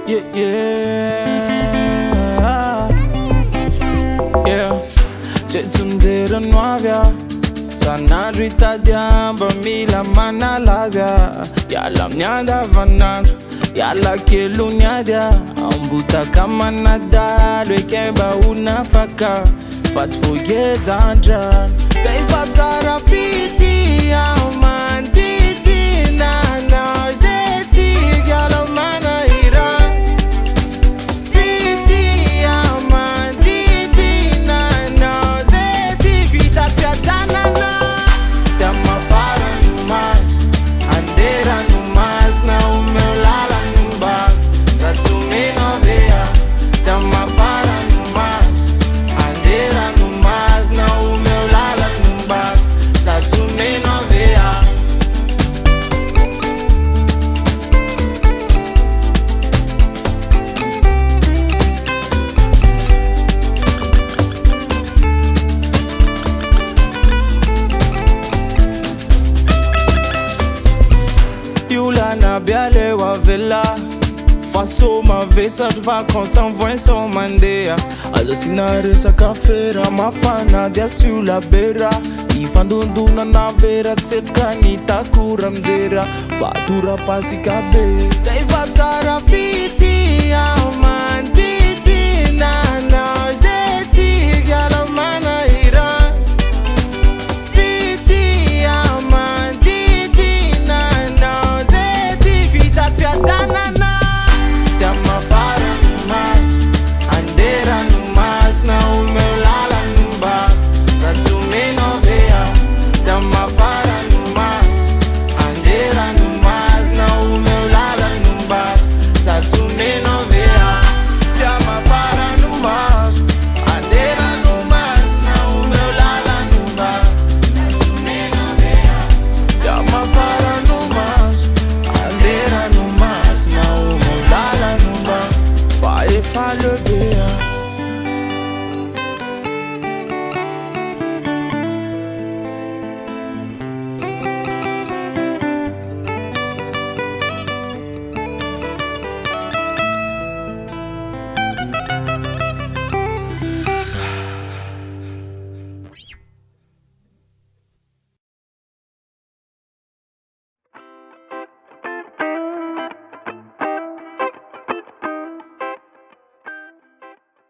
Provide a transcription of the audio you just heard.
Yeah, yeah, yeah. Jeito mijerano avy a san'andro hitadiamba mila manalazya iala amin'ny andavanandro iala kely oniady a ambotaka manadalo eke mba ho nafaka fa tsy voagejandrano ka ifapitsara fity aho mandidina anao zay tiako iala mana hira fity aho mandidina anao zay tiako hitako fiadanana da mafara no maso andera no masina omeo lala no mbako za tsy omena vea da mafara no maso andera no masina omeo lala no mbako za tsy omena vea. Iolana bialeo avela faso mavesatry vacances en voin sans mandeha aza sina resaka fera mafana dia siula bera ifandondona na vera tsy setroka ny takora mizera fatora pasika be da ifapitsara fity aho